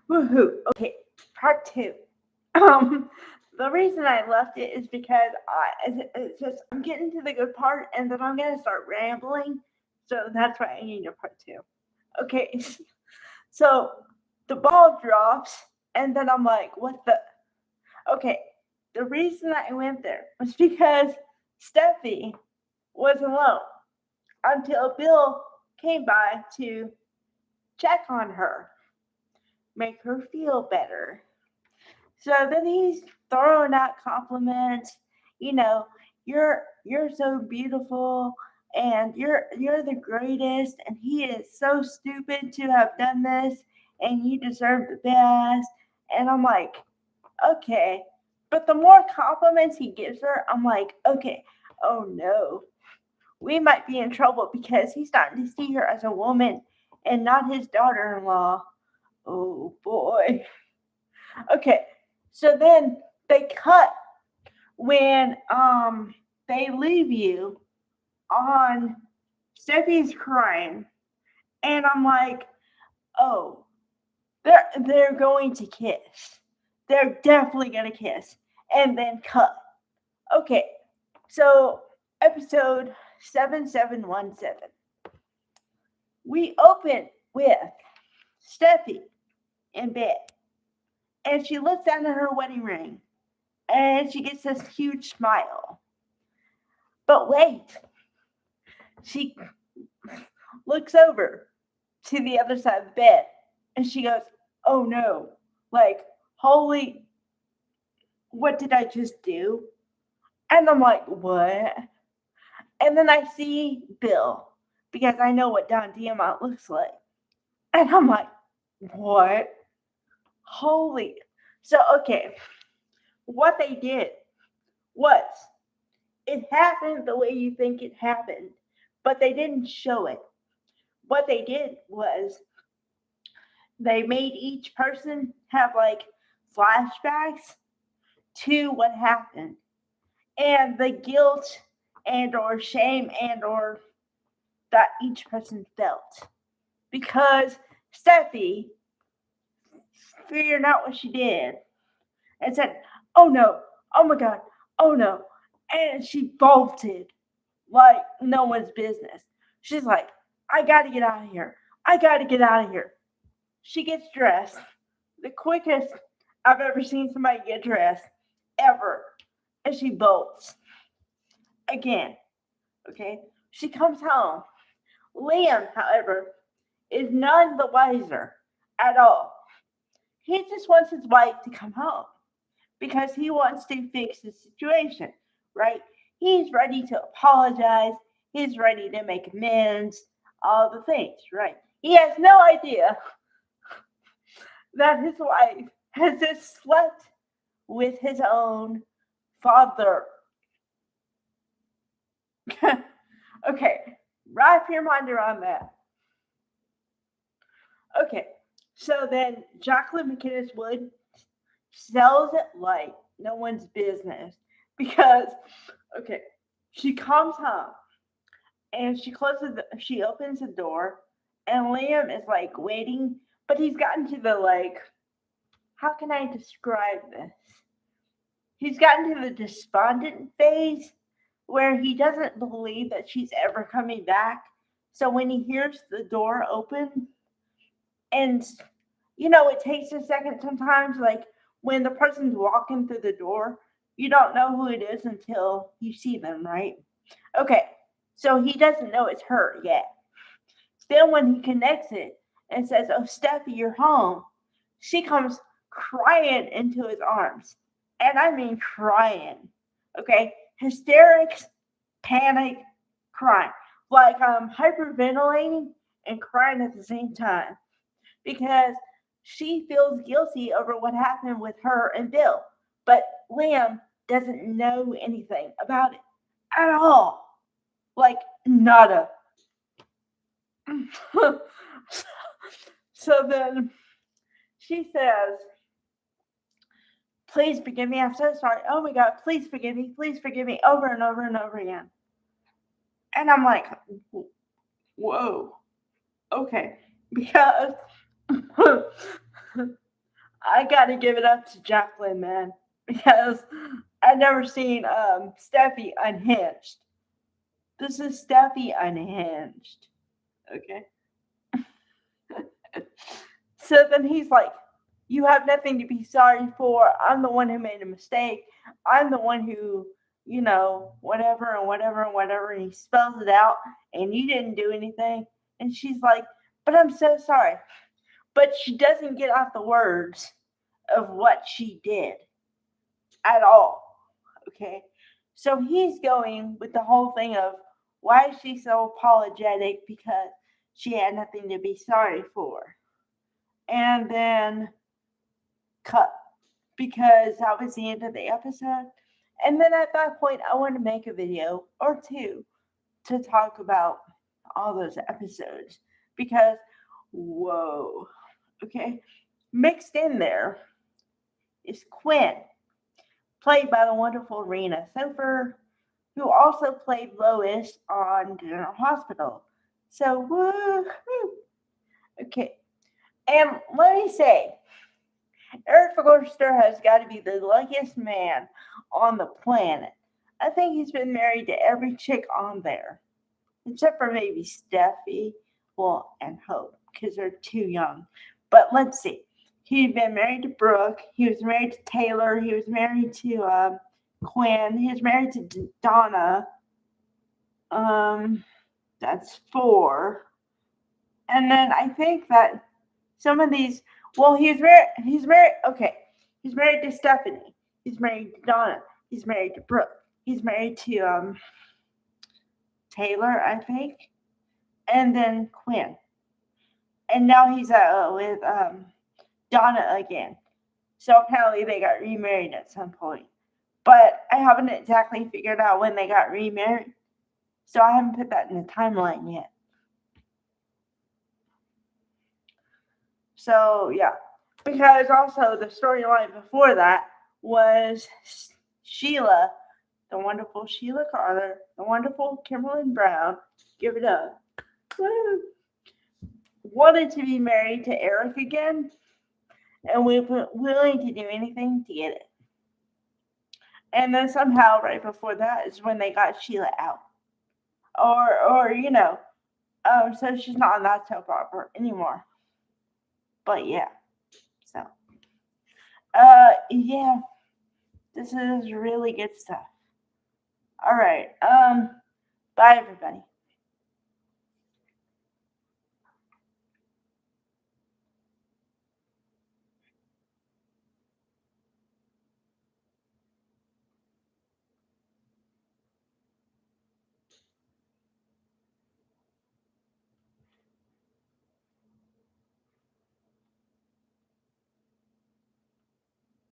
Woohoo. Okay, part two. Um, the reason I left it is because it's just I'm getting to the good part and then I'm gonna start rambling. So that's why I need a part two. Okay, so the ball drops and then I'm like, what the? Okay, the reason I went there was because Steffi was alone until Bill came by to check on her, make her feel better. So then he's throwing out compliments, you know, you're so beautiful and you're the greatest and he is so stupid to have done this and you deserve the best. And I'm like, okay. But the more compliments he gives her, I'm like, okay, oh no. We might be in trouble because he's starting to see her as a woman and not his daughter in law. Oh boy. Okay, so then they cut when they leave you on Steffi's crying, and I'm like, oh, they're going to kiss. They're definitely gonna kiss, and then cut. Okay, so episode 7717. We open with Steffi in bed, and she looks down at her wedding ring, and she gets this huge smile. But wait, she looks over to the other side of the bed and she goes, oh no, like, holy, what did I just do? And I'm like, what? And then I see Bill because I know what Don Diamont looks like. And I'm like, what? Holy. So, okay, what they did was it happened the way you think it happened, but they didn't show it. What they did was they made each person have like flashbacks to what happened and the guilt and or shame and or that each person felt because Steffi figured out what she did and said, oh no, oh my god, oh no, and she bolted like no one's business. She's like, I gotta get out of here, I gotta get out of here. She gets dressed, the quickest I've ever seen somebody get dressed ever. And she bolts again. Okay? She comes home. Liam, however, is none the wiser at all. He just wants his wife to come home because he wants to fix the situation, right? He's ready to apologize. He's ready to make amends, all the things, right? He has no idea that his wife has just slept with his own father. Okay, wrap your mind around that. Okay, so then Jacqueline McInnes Wood sells it like no one's business because, okay, she comes home and she opens the door, and Liam is like waiting, but he's gotten to the like, how can I describe this? He's gotten to the despondent phase where he doesn't believe that she's ever coming back. So when he hears the door open, and it takes a second sometimes, like when the person's walking through the door, you don't know who it is until you see them, right? Okay, so he doesn't know it's her yet. Then when he connects it and says, oh, Steffi, you're home, she comes crying into his arms. And I mean crying. Okay? Hysterics, panic, crying. Like hyperventilating and crying at the same time. Because she feels guilty over what happened with her and Bill. But Liam doesn't know anything about it at all. Like, nada. So then she says, please forgive me. I'm so sorry. Oh my God, please forgive me. Please forgive me over and over and over again. And I'm like, whoa, okay. Because I gotta give it up to Jacqueline, man, because I've never seen Steffi unhinged. This is Steffi unhinged. Okay. So then he's like, "You have nothing to be sorry for. I'm the one who made a mistake. I'm the one who, whatever and whatever and whatever." And he spells it out, and you didn't do anything. And she's like, "But I'm so sorry." But she doesn't get out the words of what she did at all. Okay. So he's going with the whole thing of why is she so apologetic because she had nothing to be sorry for. And then cut because that was the end of the episode. And then at that point, I want to make a video or two to talk about all those episodes because, whoa, okay. Mixed in there is Quinn, played by the wonderful Rena Sofer, who also played Lois on General Hospital. So, woo. Okay. And let me say, Eric Forster has got to be the luckiest man on the planet. I think he's been married to every chick on there, except for maybe Steffi, and Hope, because they're too young. But let's see. He'd been married to Brooke. He was married to Taylor. He was married to Quinn. He was married to Donna. That's 4. And then I think that some of these. Well, he's married. Okay, he's married to Stephanie. He's married to Donna. He's married to Brooke. He's married to Taylor, I think, and then Quinn. And now he's with Donna again. So apparently they got remarried at some point. But I haven't exactly figured out when they got remarried. So I haven't put that in the timeline yet. So, yeah. Because also the storyline before that was Sheila, the wonderful Sheila Carter, the wonderful Kimberly Brown, give it up, wanted to be married to Eric again, and we were willing to do anything to get it. And then somehow right before that is when they got Sheila out. Or so she's not on that soap opera anymore. But yeah. So yeah. This is really good stuff. All right. Bye everybody.